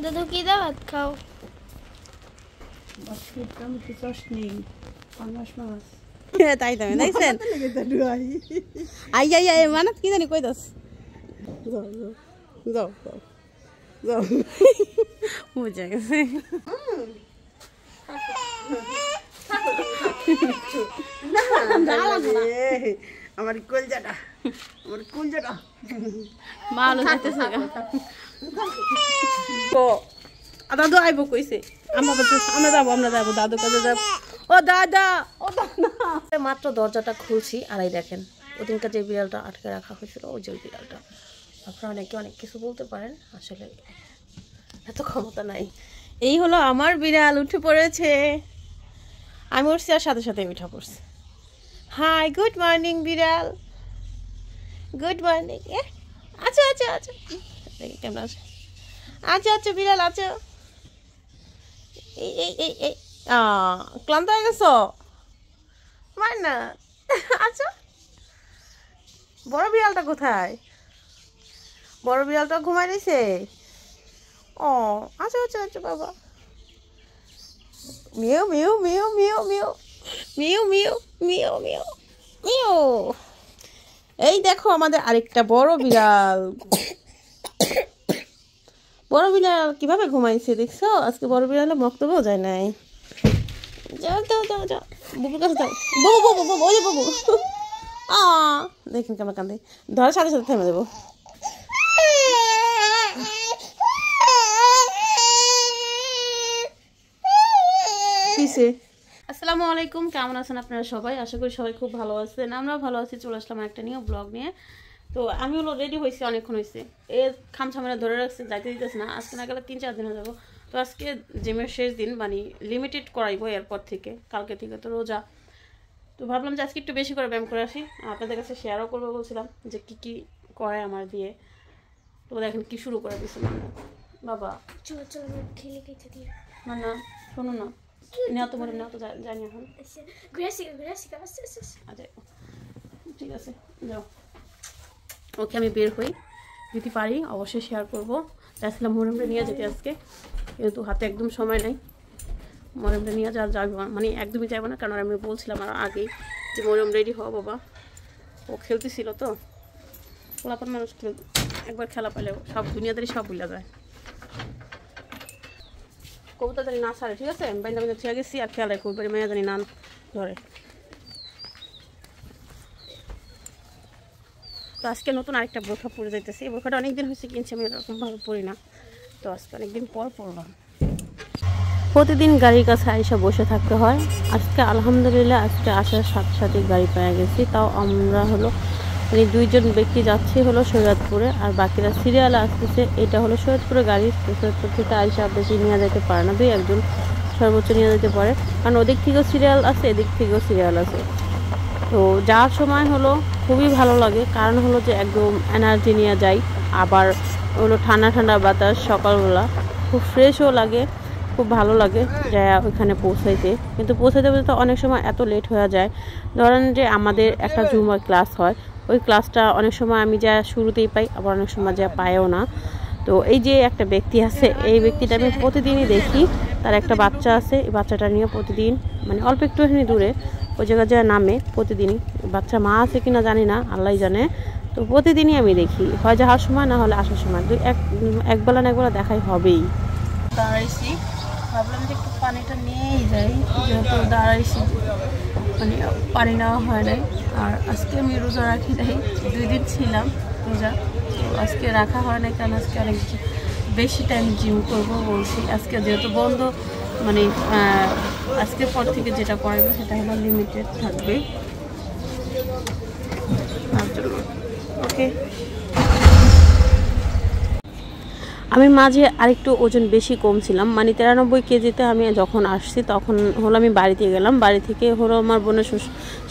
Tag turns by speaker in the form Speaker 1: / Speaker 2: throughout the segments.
Speaker 1: দাদু কি দাওয়াত খাও?
Speaker 2: তাই তুমি দেখছেন আই আই আই মানত কি জানি কই দাস যাও যাও যাও বুঝে গেছে আমার কলজাটা মাল যেতেছে দাদু আইব কইছে আমরা যাবো দাদু কাছে যাবো ও দাদা মাত্র দরজাটা খুলছি আর এই দেখেন ওদিনকার যে বিড়ালটা আটকে রাখা হয়েছিল ওই যে বিড়ালটা আপনারা অনেকে অনেক কিছু বলতে পারেন আসলে এত ক্ষমতা নাই এই হলো আমার বিড়াল উঠে পড়েছে আমি উঠছি আর সাথে সাথে উঠা পড়ছি হাই গুড মর্নিং বিড়াল গুড মর্নিং আচ্ছা আচ্ছা আচ্ছা দেখি কেমন আছে আচ্ছা আচ্ছা বিড়াল আছো এই এই এই এই ক্লান্ত হয়ে গেছো মার না আচ্ছা বড় বিড়ালটা কোথায় বড় বিড়ালটা ঘুমাই রয়েছে ও আচ্ছা আচ্ছা আচ্ছা বাবা mu mu mu mu mu mu mu mu mu mu এই দেখো আমাদের আরেকটা বড় বিড়াল বড় বিড়াল কিভাবে ঘুমাইছে দেখছো আজকে বড় বিড়ালে মক্তবেও যায় নাই যাও যাও যাও যাও বুবুর কাছে যাও বাবু বাবু বাবু ওই বাবু দেখেন কেমন কান্দে ধরার সাথে সাথে থেমে দেবো আসসালামু আলাইকুম কেমন আছেন আপনারা সবাই আশা করি সবাই খুব ভালো আছেন আমরা ভালো আছি চলে আসলাম একটা নিউ ব্লগ নিয়ে তো আমি হলো রেডি হয়েছি অনেকক্ষণ হয়েছে এর খামছামেরা ধরে রাখছে যাইতে দিতেছে না আজকে না গেলে 3-4 দিন হয়ে যাবো তো আজকে জিমের শেষ দিন মানে লিমিটেড করাইবো এরপর থেকে কালকে থেকে তো রোজা তো ভাবলাম যে আজকে একটু বেশি করে ব্যায়াম করে আসি আপনাদের কাছে শেয়ারও করবো বলছিলাম যে কী কী করে আমার দিয়ে তো দেখেন কি শুরু করে দিচ্ছে বাবা
Speaker 1: চলো চলো খেলে খেতে দিই
Speaker 2: না শোনো না নেওয়া তো বলে নেওয়া তো জানি এখন আচ্ছা ঠিক আছে যাও ওকে আমি বের হই যদি পারি অবশ্যই শেয়ার করবো চাইছিলাম মরিয়মটা নিয়ে যেতে আজকে কিন্তু হাতে একদম সময় নেই মরিয়মটা নিয়ে যাবো মানে একদমই যাবো না কারণ আমি বলছিলাম আর আগেই যে মরিয়ম রেডি হও বাবা ও খেলতেছিল তো পোলাপান মানুষ একবার খেলা পেলে সব দুনিয়াদারি সব ভুলে যায় কবুতর জানি না ছাড়ে ঠিক আছে বাইন্দা বাইন্দা ছেড়ে গেছি আর খেয়াল রাখবো বাড়ি মেয়ে জানি না ধরে তো আজকে নতুন আরেকটা বোরখা পরে যাইতেছি এই বোরখাটা অনেকদিন হয়েছে কিনছি আমি এরকমভাবে পরি না তো আজকে অনেকদিন পর পরলাম প্রতিদিন গাড়ির কাছে আইসা বসে থাকতে হয় আজকে আলহামদুলিল্লাহ আজকে আসার সাথে সাথে গাড়ি পেয়ে গেছি তাও আমরা হলো মানে 2 জন ব্যক্তি যাচ্ছি হলো সৈয়দপুরে আর বাকিরা সিরিয়ালে আসতেছে এটা হলো সৈয়দপুরে গাড়ি সৈয়দপুর থেকে আইসা বেশি নিয়ে যেতে পারে না 2-1 জন সর্বোচ্চ নিয়ে যেতে পারে কারণ ওদিক থেকেও সিরিয়াল আছে এদিক থেকেও সিরিয়াল আছে তো যাওয়ার সময় হলো খুবই ভালো লাগে কারণ হলো যে একদম এনার্জি নিয়ে যাই আবার হলো ঠান্ডা ঠান্ডা বাতাস সকালবেলা খুব ফ্রেশও লাগে খুব ভালো লাগে যে ওইখানে পৌঁছাইতে কিন্তু পৌঁছাইতে পৌঁছাতে অনেক সময় এত লেট হয়ে যায় ধরেন যে আমাদের একটা জুমার ক্লাস হয় ওই ক্লাসটা অনেক সময় আমি যা শুরুতেই পাই আবার অনেক সময় যা পাইও না তো এই যে একটা ব্যক্তি আছে এই ব্যক্তিটা আমি প্রতিদিনই দেখি তার একটা বাচ্চা আছে এই বাচ্চাটা নিয়ে প্রতিদিন মানে অল্প একটুখানি দূরে ওই জায়গায় যা নামে প্রতিদিনই বাচ্চা মা আছে কিনা জানি না আল্লাহ জানে তো প্রতিদিনই আমি দেখি হয় যাওয়ার সময় না হলে আসার সময় একবেলা না একবেলা দেখাই হবেই দাঁড়াইছি ভাবলাম যে একটু পানিটা নিয়েই যাই যেহেতু দাঁড়াইছি মানে পানি নেওয়া হয় নাই আর আজকে আমি রোজা রাখি নাই 2 দিন ছিলাম রোজা তো আজকে রাখা হয় নাই কারণ আজকে অনেক বেশি টাইম জিম করবো বলছি আজকে যেহেতু বন্ধ মানে আজকের পর থেকে যেটা করাবো সেটা হলো লিমিটেড থাকবে তার জন্য ওকে আমি মাঝে আরেকটু ওজন বেশি কমছিলাম মানে 93 কেজিতে আমি যখন আসছি তখন হলো আমি বাড়িতে গেলাম বাড়ি থেকে হলো আমার বোনের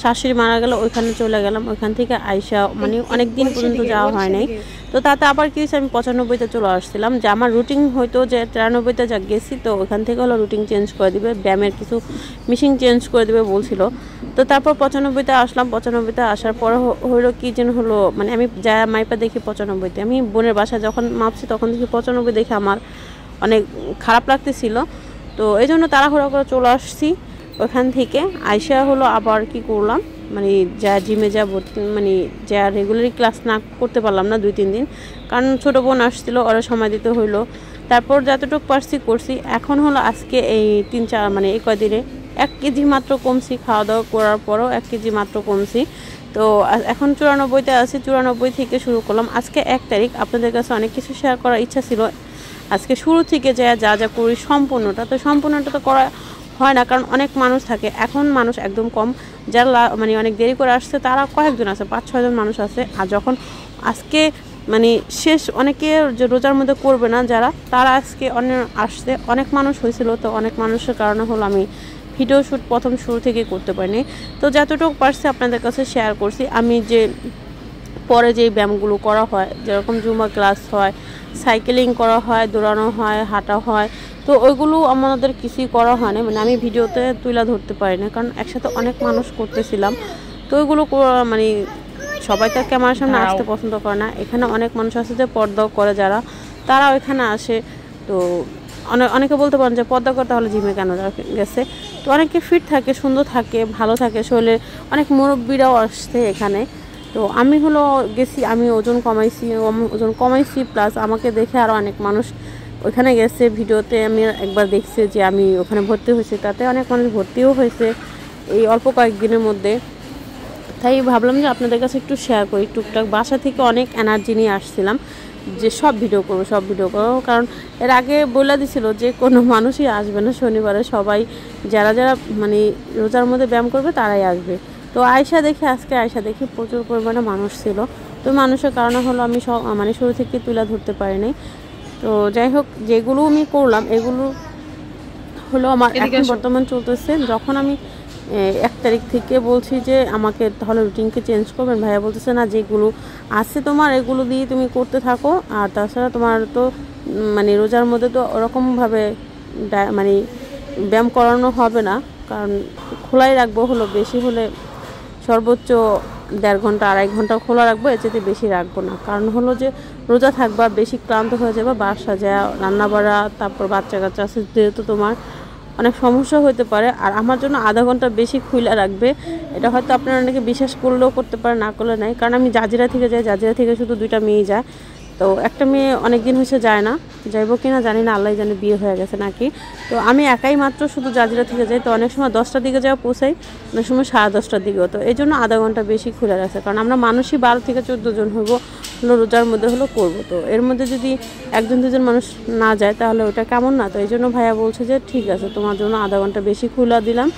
Speaker 2: শাশুড়ি মারা গেল ওইখানে চলে গেলাম ওইখান থেকে আইসা মানে অনেক দিন পর্যন্ত যাওয়া হয় নাই তো তাতে আবার কি হয়েছে আমি 95তে চলে আসছিলাম যে আমার রুটিন হয়তো যে 93তে যা গেছি তো ওখান থেকে হলো রুটিন চেঞ্জ করে দিবে ব্যায়ামের কিছু মেশিন চেঞ্জ করে দিবে বলছিল তো তারপর 95তে আসলাম 95তে আসার পর হলো কি যেন হলো মানে আমি যা মাইপা দেখি 95তে আমি বোনের বাসায় যখন মাপছি তখন দেখি 95 দেখে আমার অনেক খারাপ লাগতেছিল। তো এই জন্য তাড়াহুড়া করে চলে আসছি ওখান থেকে। আইসা হলো আবার কি করলাম, মানে যা জিমে যা মানে যা রেগুলারই ক্লাস না করতে পারলাম না 2-3 দিন, কারণ ছোটো বোন আসছিলো, ওরা সময় দিতে হইলো। তারপর যতটুকু পারছি করছি। এখন হলো আজকে এই 3-4 মানে এই কয়দিনে 1 কেজি মাত্র কমছি, খাওয়া দাওয়া করার পরও 1 কেজি মাত্র কমছি। তো এখন 94তে আছি, 94 থেকে শুরু করলাম। আজকে 1 তারিখ, আপনাদের কাছে অনেক কিছু শেয়ার করার ইচ্ছা ছিল। আজকে শুরু থেকে যা যা করি সম্পূর্ণটা তো করা হয় না, কারণ অনেক মানুষ থাকে। এখন মানুষ একদম কম, যারা মানে অনেক দেরি করে আসছে তারা কয়েকজন আছে, 5-6 জন মানুষ আছে। আর যখন আজকে মানে শেষ, অনেকে যে রোজার মধ্যে করবে না যারা, তারা আজকে অনেক আসছে, অনেক মানুষ হয়েছিল। তো অনেক মানুষের কারণে হলো আমি ভিডিও শ্যুট প্রথম শুরু থেকে করতে পারিনি। তো যতটুকু পারছি আপনাদের কাছে শেয়ার করছি। আমি যে পরে যেই ব্যায়ামগুলো করা হয়, যেরকম জুম্বা ক্লাস হয়, সাইকেলিং করা হয়, দৌড়ানো হয়, হাঁটা হয়, তো ওইগুলো আমাদের কিছুই করা হয় না, মানে আমি ভিডিওতে তুলে ধরতে পারি না, কারণ একসাথে অনেক মানুষ করতেছিলাম। তো ওইগুলো মানে সবাই তো ক্যামেরার সামনে আসতে পছন্দ করে না। এখানে অনেক মানুষ আছে যে পর্দাও করে, যারা তারা ওইখানে আসে। তো অনেকে বলতে পারেন যে পর্দা করে তাহলে জিমে কেন গেছে। তো অনেকে ফিট থাকে, সুন্দর থাকে, ভালো থাকে শরীরে। অনেক মুরব্বীরাও আসছে এখানে। তো আমি হলো গেছি, আমি ওজন কমাইছি প্লাস আমাকে দেখে আরও অনেক মানুষ ওইখানে গেছে। ভিডিওতে আমি একবার দেখছি যে আমি ওখানে ভর্তি হয়েছি, তাতে অনেক মানুষ ভর্তিও হয়েছে এই অল্প কয়েকদিনের মধ্যে। তাই ভাবলাম যে আপনাদের কাছে একটু শেয়ার করি। টুকটাক বাসা থেকে অনেক এনার্জি নিয়ে আসছিলাম যে সব ভিডিও করবো, কারণ এর আগে বলে দিছিল যে কোনো মানুষই আসবে না শনিবারে, সবাই যারা মানে রোজার মধ্যে ব্যায়াম করবে তারাই আসবে। তো আজকে আয়সা দেখি প্রচুর পরিমাণে মানুষ ছিল। তো মানুষের কারণে হলো আমি মানে শুরু থেকে তুলে ধরতে পারিনি। তো যাই হোক, যেগুলো আমি করলাম এগুলো হলো আমার এখন বর্তমান চলতেছে। যখন আমি 1 তারিখ থেকে বলছি যে আমাকে তাহলে রুটিনকে চেঞ্জ করবেন, ভাইয়া বলতেছে না, যেগুলো আছে তোমার এগুলো দিয়ে তুমি করতে থাকো। আর তাছাড়া তোমার তো মানে রোজার মধ্যে তো ওরকমভাবে মানে ব্যায়াম করানো হবে না, কারণ খোলাই রাখবো, হলো বেশি হলে সর্বোচ্চ 1.5 ঘন্টা 2.5 ঘন্টা খোলা রাখবো, এর চেয়ে বেশি রাখবো না। কারণ হলো যে রোজা থাকবা, বেশি ক্লান্ত হয়ে যাবে, বাসা যা রান্না বাড়া, তারপর বাচ্চা কাচ্চা আছে, যেহেতু তোমার অনেক সমস্যা হতে পারে। আর আমার জন্য আধা ঘন্টা বেশি খুলে রাখবে, এটা হয়তো আপনারা অনেকে বিশ্বাস করলেও করতে পারে, না করলে নাই। কারণ আমি জাজিরা থেকে যাই, জাজিরা থেকে শুধু 2টা মেয়ে যায়। তো একটা মেয়ে অনেক দিন হয়েছে যায় না, যাইবো কিনা জানি না, আল্লাহ জানে বিয়ে হয়ে গেছে নাকি। তো আমি একাই মাত্র শুধু জাজিরা থেকে যাই। তো অনেক সময় 10টার দিকে যাওয়া পৌঁছাই, অনেক সময় 10:30টার দিকেও। তো এই জন্য আধা ঘন্টা বেশি খুলে রাখছে, কারণ আমরা মানুষই 12 থেকে 14 জন হলো রোজার মধ্যে করবো। তো এর মধ্যে যদি 1-2 জন মানুষ না যায় তাহলে ওটা কেমন না। তো এই জন্য ভাইয়া বলছে যে ঠিক আছে, তোমার জন্য আধা ঘন্টা বেশি খুলে দিলাম।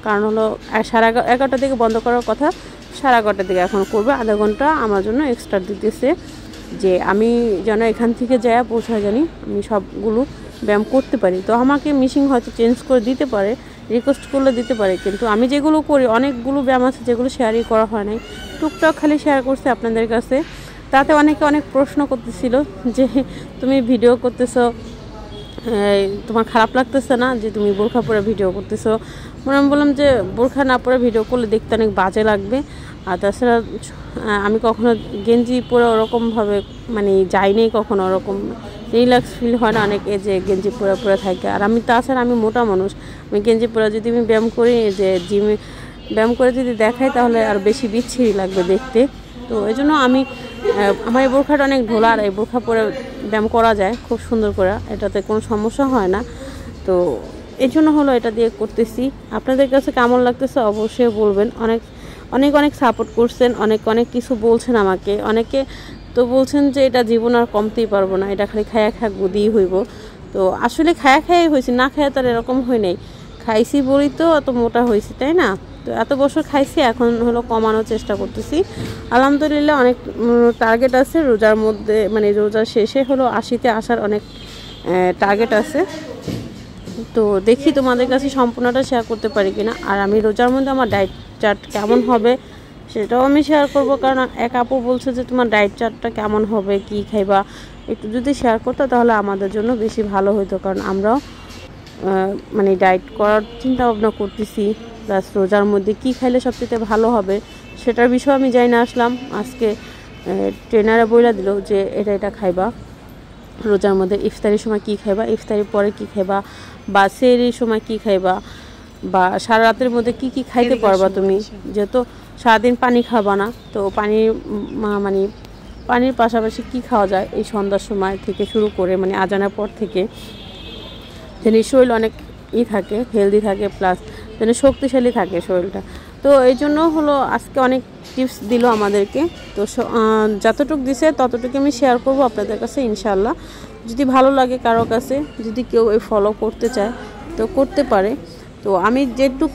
Speaker 2: কারণ হলো 11:30 থেকে বন্ধ করার কথা, 11:30 থেকে এখন করবে, আধা ঘন্টা আমার জন্য এক্সট্রা দিতেছে, যে আমি যেন এখান থেকে যাই পৌঁছায় জানি আমি সবগুলো ব্যায়াম করতে পারি। তো আমাকে মিশিং হয়তো চেঞ্জ করে দিতে পারে, রিকোয়েস্ট করলে দিতে পারে, কিন্তু আমি যেগুলো করি অনেকগুলো ব্যায়াম আছে যেগুলো শেয়ারই করা হয় নাই, টুকটাক খালি শেয়ার করছে আপনাদের কাছে। তাতে অনেকে অনেক প্রশ্ন করতেছিল যে তুমি ভিডিও করতেছো, তোমার খারাপ লাগতেছে না যে তুমি বোরখা পরে ভিডিও করতেছো? আমি বললাম যে বোরখা না পরে ভিডিও করলে দেখতে অনেক বাজে লাগবে। আর তাছাড়া আমি কখনো গেঞ্জি পরে ওরকমভাবে মানে যাইনি, কখনো ওরকম রিল্যাক্স ফিল হয় না অনেকে যে গেঞ্জি পরে থাকে। আর আমি তাছাড়া আমি মোটা মানুষ, আমি গেঞ্জি পরে যদি আমি ব্যায়াম করি, যে জিমে ব্যায়াম করে যদি দেখাই তাহলে আর বেশি বিচ্ছিরি লাগবে দেখতে। তো এই জন্য আমার এই বোরখাটা অনেক ঢোলা, আর এই বোরখা পরে ব্যায়াম করা যায় খুব সুন্দর করে, এটাতে কোনো সমস্যা হয় না। তো এই জন্য হলো এটা দিয়ে করতেছি। আপনাদের কাছে কেমন লাগতেছে অবশ্যই বলবেন। অনেক সাপোর্ট করছেন, অনেক কিছু বলছেন আমাকে। অনেকে তো বলছেন যে এটা জীবন আর কমতেই পারবো না, এটা খালি খায়া গদিই হইব। তো আসলে খায়াই হয়েছি, না খায়া তার এরকম হয় নাই, খাইছি বলেই তো অত মোটা হয়েছি, তাই না? তো এত বছর খাইছি, এখন হলো কমানোর চেষ্টা করতেছি। আলহামদুলিল্লাহ অনেক টার্গেট আছে রোজার মধ্যে, মানে রোজার শেষে হলো 80-তে আসার অনেক টার্গেট আছে। তো দেখি তোমাদের কাছে সম্পূর্ণটা শেয়ার করতে পারি কিনা। আর আমি রোজার মধ্যে আমার ডায়েট চার্ট কেমন হবে সেটাও আমি শেয়ার করব, কারণ এক আপু বলছে যে তোমার ডায়েট চার্টটা কেমন হবে, কি খাইবা, একটু যদি শেয়ার করতো তাহলে আমাদের জন্য বেশি ভালো হতো। কারণ আমরাও মানে ডায়েট করার চিন্তা ভাবনা করতেছি, প্লাস রোজার মধ্যে কি খাইলে সবচেয়ে ভালো হবে সেটার বিষয়ে আমি জানি না আসলাম। আজকে ট্রেনারে বইলা দিল যে এটা খাইবা। রোজার মধ্যে ইফতারির সময় কী খাইবা, ইফতারির পরে কী খাইবা, বা সেহরির সময় কী খাইবা, বা সারা রাতের মধ্যে কী কী খাইতে পারবা তুমি, যেহেতু সারাদিন পানি খাবা না, তো মানে পানির পাশাপাশি কী খাওয়া যায় এই সন্ধ্যার সময় থেকে শুরু করে মানে আজানের পর থেকে, যেন শরীর অনেক থাকে, হেলদি থাকে, প্লাস যেন শক্তিশালী থাকে শরীরটা। তো এই জন্য হলো আজকে অনেক টিপস দিল আমাদেরকে। তো যতটুকু দিছে ততটুকু আমি শেয়ার করব আপনাদের কাছে ইনশাআল্লাহ। যদি ভালো লাগে কারো কাছে, যদি কেউ এই ফলো করতে চায় তো করতে পারে। তো আমি যেটুক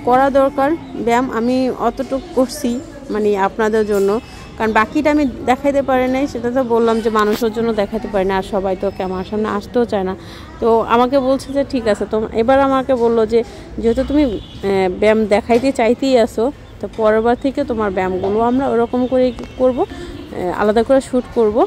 Speaker 2: করা দরকার ব্যায়াম আমি অতটুকু করছি মানে আপনাদের জন্য, কারণ বাকিটা আমি দেখাইতে পারি নাই, সেটা তো বললাম যে মানুষের জন্য দেখাতে পারি না, আর সবাই তো ক্যামেরার সামনে আসতেও চায় না। তো আমাকে বলছে যে ঠিক আছে, তো এবার আমাকে বললো যে যেহেতু তুমি ব্যায়াম দেখাইতে চাইতেই আসো, তো পরের বার থেকে তোমার ব্যায়ামগুলো আমরা ওরকম করে করব, আলাদা করে শ্যুট করব।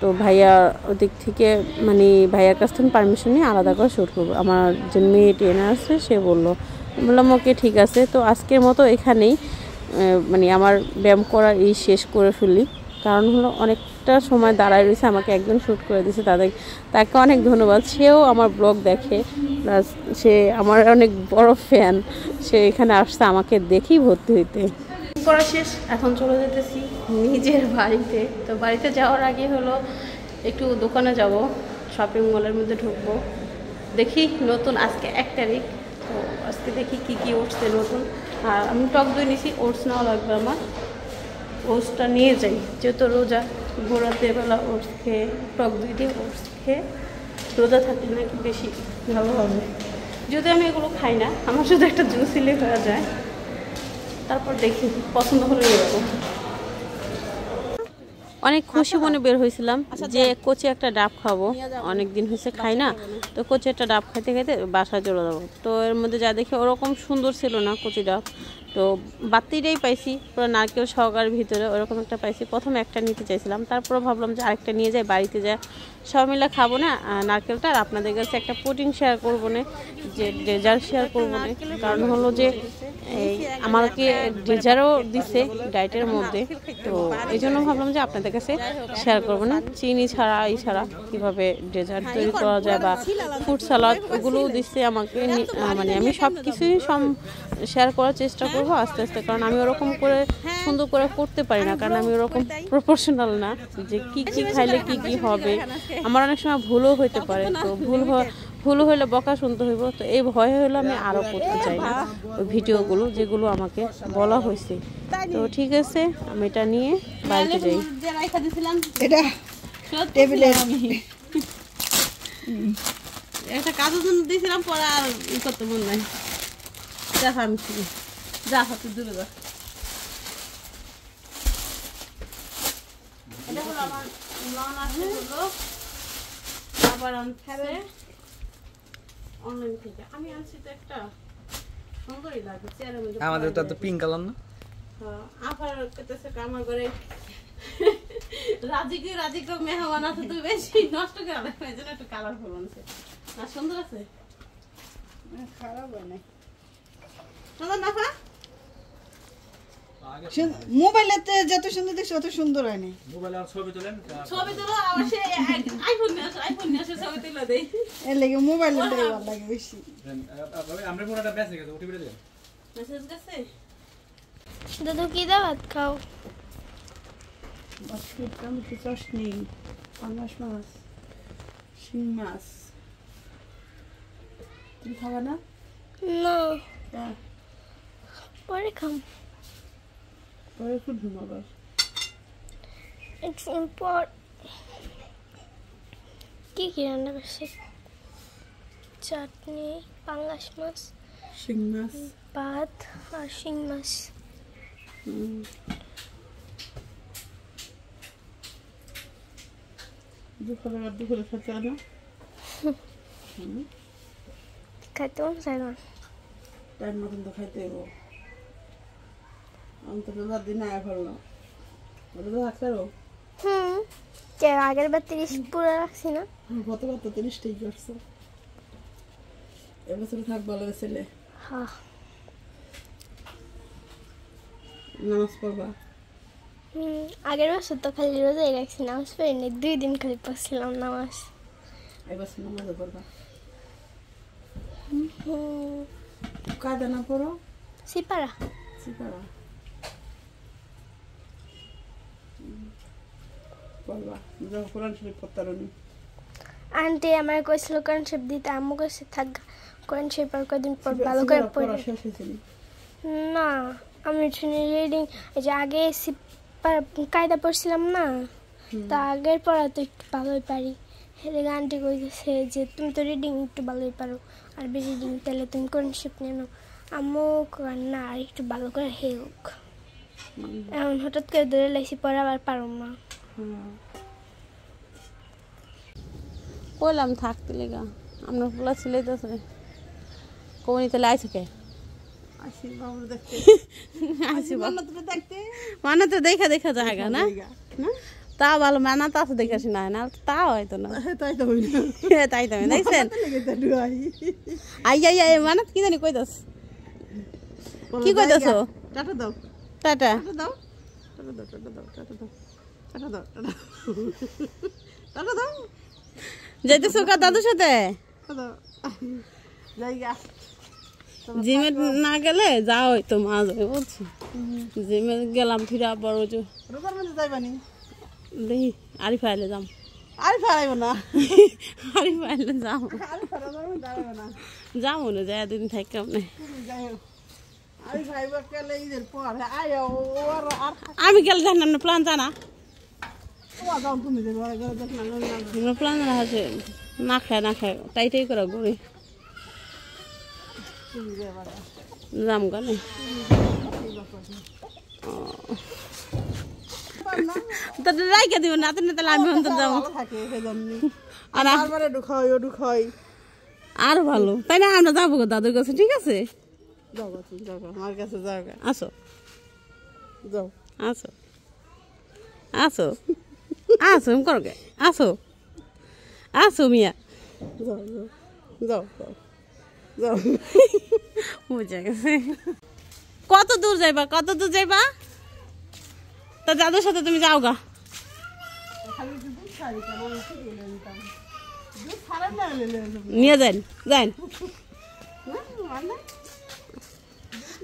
Speaker 2: তো ভাইয়ার ওদিক থেকে মানে ভাইয়ার কাছ থেকে পারমিশন নিয়ে আলাদা করে শ্যুট করবো। আমার যে মেয়ে ট্রেনার আছে সে বললাম ওকে ঠিক আছে। তো আজকের মতো এখানেই মানে আমার ব্যায়াম করার এই শেষ করে ফেলি, কারণ হলো অনেকটা সময় দাঁড়ায় রয়েছে, আমাকে একজন শ্যুট করে দিয়েছে, তাকে অনেক ধন্যবাদ। সেও আমার ব্লগ দেখে, প্লাস সে আমার অনেক বড় ফ্যান, সে এখানে আসছে আমাকে দেখেই ভর্তি হইতে। করা শেষ, এখন চলে যেতেছি নিজের বাড়িতে। তো বাড়িতে যাওয়ার আগে হলো একটু দোকানে যাব, শপিং মলের মধ্যে ঢুকবো, দেখি নতুন আজকে 1 তারিখ, তো আজকে দেখি কি কি উঠছে নতুন। আর আমি টক দই নিয়েছি, ওটস নেওয়া লাগবে আমার, ওটসটা নিয়ে যাই, যেহেতু রোজা ভোরাতে বেলা ওটস খেয়ে, টক দই দিয়ে ওটস খেয়ে রোজা থাকলে নাকি বেশি ভালো হবে। যদি আমি এগুলো খাই না, আমার শুধু একটা জুস হলে হয়ে যায়। তারপর দেখি পছন্দ হলে নিয়ে যাবো। অনেক খুশি মনে বের হয়েছিলাম যে কোচে একটা ডাব খাবো, অনেক দিন হয়েছে খাই না, তো কোচে একটা ডাব খাইতে খাইতে বাসায় চলে যাবো। তো এর মধ্যে যা দেখি ওরকম সুন্দর ছিল না কচি ডাব, তো বাতিটাই পাইছি পুরো নারকেল সহকার ভিতরে, ওরকম একটা পাইছি। প্রথমে একটা নিতে চাইছিলাম, তারপরে ভাবলাম যে আরেকটা নিয়ে যাই, বাড়িতে যাই সব মিলে খাবো না নারকেলটা, আর আপনাদের কাছে একটা প্রোটিন শেয়ার করবো না, যে ডেজার্ট শেয়ার করবো না, কারণ হলো যে এই আমাকে ডেজার্টও দিছে ডায়েটের মধ্যে, তো এই জন্য ভাবলাম যে আপনাদের কাছে শেয়ার করবো না, চিনি ছাড়া এই ছাড়া কীভাবে ডেজার্ট তৈরি করা যায় বা ফ্রুট সালাদ ওগুলোও দিচ্ছে আমাকে, মানে আমি সব কিছুই শেয়ার করার চেষ্টা করবো আস্তে আস্তে, কারণ আমি ওরকম করে সুন্দর করে করতে পারি না, কারণ আমি ওরকম প্রফেশনাল না যে কি কি খাইলে কি কি হবে, আমার অনেক সময় ভুলও হইতে পারে, তো ভুল হইলে বকা শুনতে হইব, তো এই ভয়ে হলো আমি আরও করতে চাই না ওই ভিডিওগুলো যেগুলো আমাকে বলা হয়েছে। তো ঠিক আছে, আমি এটা নিয়ে বাড়িতে যাই। একটা কাজের জন্য দিয়েছিলাম, পরে আর ই করতে মন নাই, দেখা আমি যা হাতে দূরে যা। এটা হলো আমার লন আছে, হলো আবার আনছে অনলাইন থেকে, আমি আনছি তো একটা সুন্দরই লাগে চেয়ারের মধ্যে,
Speaker 3: আমাদের তো পিঙ্ক কালার না,
Speaker 2: হ্যাঁ আবার কইতেছে আমার ঘরে রাজিকে মেহমান আছে, তুই বেশি নষ্ট করে রাখবে, এজন্য একটু কালারফুল আনছে। না সুন্দর আছে, খারাপ হয় না সুন্দর না পা
Speaker 4: মোবাইলেতে যত সুন্দর দেখছো অত সুন্দর হয়নি।
Speaker 3: মোবাইলে আর ছবি তোলেন,
Speaker 2: ছবি তোলা আর সে আইফোন নিয়ে আসে ছবি তুলে দেই,
Speaker 4: এর লাগে মোবাইলেটাই ভালো লাগে বেশি।
Speaker 3: আমরা পুরোটা বেঁচে গেছে, ওটি বেঁচে গেছে,
Speaker 2: মেসেজ গেছে।
Speaker 1: দাদু কি দাওয়াত খাও?
Speaker 4: বাস্কেট টমেটো চাটনি, পাঙ্গাস মাছ, শিং মাছ। তুমি খাবা না?
Speaker 1: না পরে খাম,
Speaker 4: পরে খুব ঘুমাবার।
Speaker 1: একটু পর কি কি রান্না করছে? চাটনি, পাঙ্গাস মাছ,
Speaker 4: শিং মাছ,
Speaker 1: ভাত আর শিং মাছ।
Speaker 4: দুপুরে খেতে না
Speaker 1: খাইতে মন চাই না,
Speaker 4: টাইম মতন তো খাইতে হইব। অন্তত রাত দিন আয়া ফেললো ওটা তো রাখতে
Speaker 1: আগের বার 30 পুরো রাখছি না,
Speaker 4: গতবার তো 30টাই করছো, এবছর থাক ভালো ছেলে।
Speaker 1: হ্যাঁ
Speaker 4: নামাজ পড়বা?
Speaker 1: আগের বছর তো খালি রোজাই রাখছি, নামাজ পড়িনি, 2 দিন খালি পড়ছিলাম নামাজ।
Speaker 4: এবার নামাজ পড়বা।
Speaker 1: হুম,
Speaker 4: কায়দা না পড়ো
Speaker 1: সিপারা।
Speaker 4: সিপারা পড়বা। যাও কোরআন শরীফ পড়তারনি।
Speaker 1: আন্টি আমার কইছিল কোরআন শরীফ দিতে, আম্মু কইছে থাক কোরআন শরীফ আর কয়দিন পর ভালো করে পড়ে।
Speaker 4: পড়া শেষ হয়েছে নি?
Speaker 1: না, আমি শুনি রিডিং, এই যে আগে কায়দা পড়ছিলাম না, তা আগের পড়া তো একটু ভালোই পারি। হেলে আন্টি কইছে যে তুমি তো রিডিং একটু ভালোই পারো, আর বেশি রিডিং তাহলে তুমি কোরআন শরীফ নিয়ে নাও। আম্মু কয় না, আর একটু ভালো করে হে হোক। এখন হঠাৎ করে ধরে লাইছি পড়া আবার পারো না।
Speaker 2: কইলাম থাকতে লেগা আপনার পোলা সিলাইতেছে কমনি তাহলে আইসে কে
Speaker 4: আসি বাবু দেখতে।
Speaker 2: আইসি
Speaker 4: মান্না তুমি দেখতে
Speaker 2: মানে তো দেখা দেখা জায়গা না
Speaker 4: না?
Speaker 2: তা ভালো মানা তো আছে দেখাছি না না তা হয়তো না
Speaker 4: তাই তো হইল।
Speaker 2: তাই তো দেখছেন
Speaker 4: লেগে তো ডুয়াই।
Speaker 2: আই আই আই মানে কি জানি কইতাস কি কইতাছ
Speaker 4: টাটা দাও,
Speaker 2: টাটা
Speaker 4: টাটা দাও, টাটা দাও, টাটা দাও, টাটা দাও, টাটা দাও, টাটা টাটা দাও,
Speaker 2: যাইতেছো কা দাদুর সাথে
Speaker 4: টাটা দাও। জায়গা
Speaker 2: জিমে না গেলে যাও তো মা যাবে বলছি জিমে গেলাম ফিরে আবার ওই যে
Speaker 4: রোজার মধ্যে যাইবানি?
Speaker 2: দেখি আরিফ আইলে যাম
Speaker 4: আর ফারাইব না,
Speaker 2: আরিফ আইলে যাম
Speaker 4: আর ফারাইব না,
Speaker 2: যাম মনে যায় দুদিন থাকি কেমনে
Speaker 4: তুমি যাইও। আর ফাইব কেলে ঈদের পর আয়ো ওর আর
Speaker 2: আমি গেলে জানি না প্ল্যান জানা
Speaker 4: ও যাও তুমি যে ঘরে ঘরে দেখ না
Speaker 2: প্ল্যান জানা আছে না খায় টাইটাই করে ঘুরে
Speaker 4: তুমি যাইবা না।
Speaker 2: যাম গানে তাহলে রাইখা দিব না তাহলে আমি অন্তত যাবো
Speaker 4: ভালো থাকে সেজন্য।
Speaker 2: আর
Speaker 4: আর বারে ঢুকাই ও ঢুকাই।
Speaker 2: আর ভালো তাই না আমরা যাবো গো দাদুর কাছে ঠিক আছে
Speaker 4: যাও গা তুমি যাও গা, আমার কাছে যাও গা,
Speaker 2: আসো
Speaker 4: যাও।
Speaker 2: আসো আসো আসো করো গে আসো আসো মিয়া
Speaker 4: যাও যাও যাও যাও যাও।
Speaker 2: বুঝা গেছে কত দূর যাইবা তা দাদুর সাথে তুমি যাও গা
Speaker 4: খালি একটু দুধ খাই কেমন ঠিক হয়ে নিতাম। দুধ ছাড়া না হলে
Speaker 2: নিয়ে যান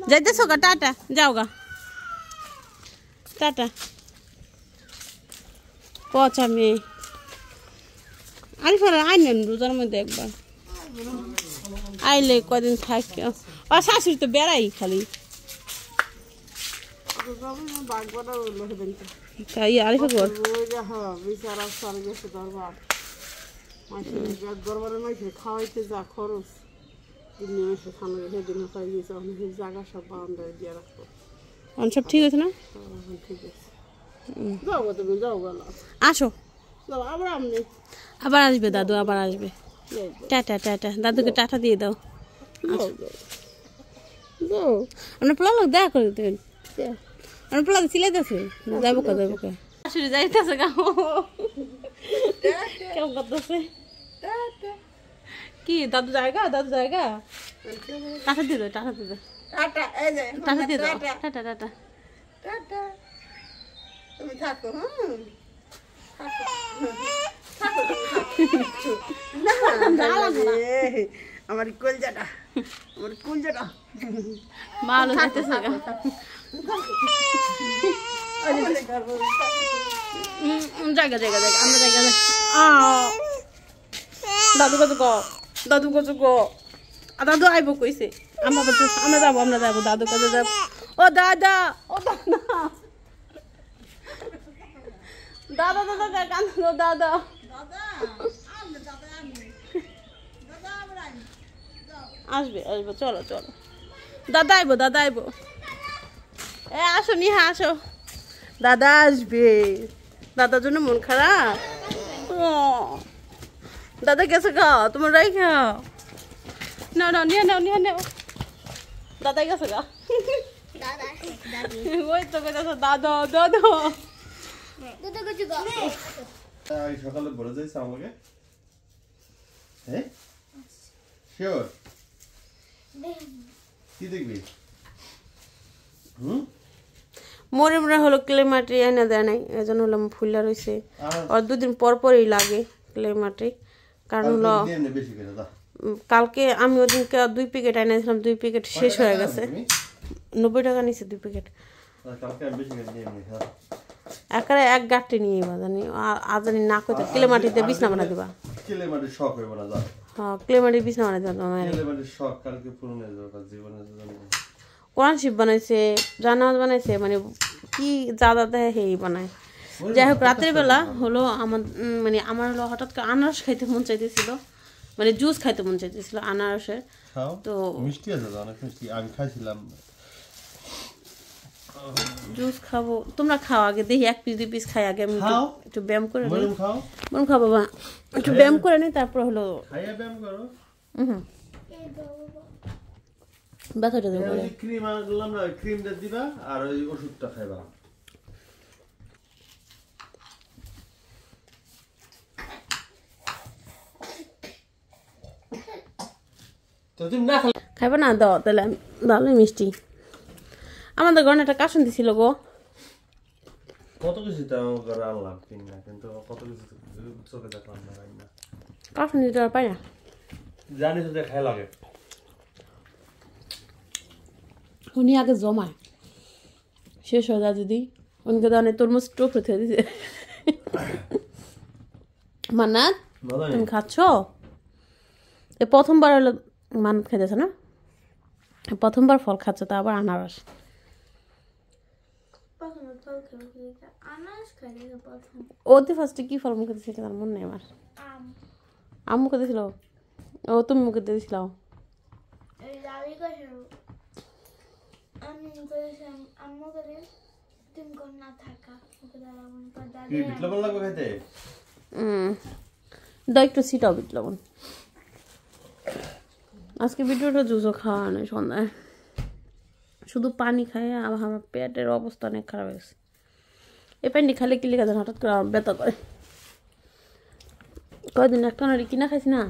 Speaker 2: যাইতেছো গা টাটা যাও গা টাটা পচা মেয়ে আরিফার আইনেন রোজার মধ্যে একবার আইলে কদিন থাকি ও শাশুড়ি তো বেড়াই খালি
Speaker 4: বাগবাটা হলো সেদিনকে
Speaker 2: তাই আরিফা ঘর
Speaker 4: বিচারা সার গেছে দরবার দরবারে মাইছে খাওয়াইতে যা খরচ নিয়ে এসে খানা সেদিন পাই গেছে অনেক জায়গা সব বাউন্ডারি দিয়ে রাখবো।
Speaker 2: সব ঠিক আছে না
Speaker 4: ঠিক আছে যাও গো তুমি যাও গেল
Speaker 2: আসো
Speaker 4: যাও আবার আপনি
Speaker 2: আবার আসবে দাদু আবার আসবে টাটা দাদুকে টাটা দিয়ে দাও
Speaker 4: যাও যাও
Speaker 2: আপনার পোলা লোক দেখা করে দিতেন আপনার পোলা সিলাইতেছে যাবো কা শাশুড়ি যাইতেছে গা কেমন করতেছে কি দাদু জায়গা টাটা দিয়ে দাও
Speaker 4: টাটা এই যে
Speaker 2: টাটা দিয়ে দাও টাটা
Speaker 4: টাটা তুমি থাকো আমার কলজাটা
Speaker 2: ভালো যাইতেছে গা জায়গা আমরা জায়গা দাদু কাছে গো দাদু আইব কইছে আমরা যাবো দাদু কাছে যাবো ও দাদা দাদা আসবে চলো দাদা আইব এ আসো নিহা আসো দাদা আসবে দাদার জন্য মন খারাপ দাদা গেছে গা তোমার রাই খাও না নিয়ে নাও দাদাই গেছে গা ওই তো কইতাছে দাদা
Speaker 5: সকালে বলে যাইছে আমাকে হ্যাঁ শিওর কি দেখবি
Speaker 2: মরিমরা হলো ক্লে মাটি এনে দেয় নাই, এই জন্য হলো ফুললা রয়েছে। আর 2 দিন পর পরই লাগে ক্লে মাটি, কারণ হলো কালকে আমি ওদিনকে 2 প্যাকেট এনেছিলাম, 2 প্যাকেট শেষ হয়ে গেছে। 90 টাকা নিচ্ছে 2 প্যাকেট। একারে 1 গাঁটে নিয়ে জানি আজানি না করতে ক্লে মাটিতে বিছনা বানা দিবা।
Speaker 5: ক্লে মাটির শখ হইব না, যাও।
Speaker 2: হ্যাঁ, ক্লে মাটির বিছনা বানা দিবা।
Speaker 5: ক্লে মাটির শখ কালকে পূরণ হয়ে যাবে, জীবনের জন্য।
Speaker 2: কোরআন শিব বানাইছে, জানাজ বানাইছে, মানে কি জাদা দেয় হেই বানায়। যাই হোক, রাতের বেলা হলো আমার হলো হঠাৎ করে আনারস খাইতে মন চাইতেছিল, মানে জুস খাইতে মন চাইতেছিল আনারসের। তো
Speaker 5: মিষ্টি আছে, অনেক মিষ্টি, আমি খাইছিলাম।
Speaker 2: জুস খাবো, তোমরা খাও আগে, দেখি 1 পিস 2 পিস খাই আগে, আমি একটু ব্যায়াম করে নিই। মন খাও বাবা, একটু ব্যায়াম করে নিই, তারপর হলো
Speaker 5: খাইয়া ব্যায়াম করো।
Speaker 2: ব্যথাটা দেবো।
Speaker 5: ক্রিম আনলাম না, ক্রিমটা দিবা আর ওই ওষুধটা খাইবা। তো তুমি না
Speaker 2: খাইবা না? দাও তাহলে, ভালোই মিষ্টি। আমাদের ঘরে একটা কাসুন দিছিল গো,
Speaker 5: কত কিছু তো আমার ঘরে আনলাম কিনা, কিন্তু কত কিছু চোখে দেখলাম না।
Speaker 2: কাসুন দিতে আর পাই না,
Speaker 5: জানি তো যে খাই লাগে।
Speaker 2: উনি আগে জমায়, শেষ হয়ে যায় যদি। উনকে তো অনেক তরমুজ টোপ হতে দিছে। মান্নাত, তুমি খাচ্ছ? এ প্রথমবার হলো মান্নাত খাইতেছে না, প্রথমবার ফল খাচ্ছ, তা আবার আনারস। ওতে ফার্স্টে কি ফল মুখে দিয়েছিল তার মনে নেই আমার। আম মুখে দিয়েছিল? ও তুমি মুখে দিয়েছিল? দাও একটু সিটাও বিট লবণ। আজকে ভিডিওটা জুসও খাওয়া নেই সন্ধ্যায়, শুধু পানি খাই। আমার পেটের অবস্থা অনেক খারাপ হয়েছে। এই পানি খালে কি লেখা যায়, হঠাৎ করে আমার ব্যথা করে। কয়দিন একটা নারী কিনা খাইছি না,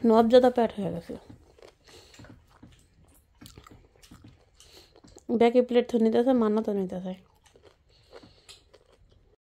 Speaker 2: নবজাদা পেট হয়ে গেছে। ব্যাগে প্লেট তো নিতেছে, মান্না তো নিতেছে।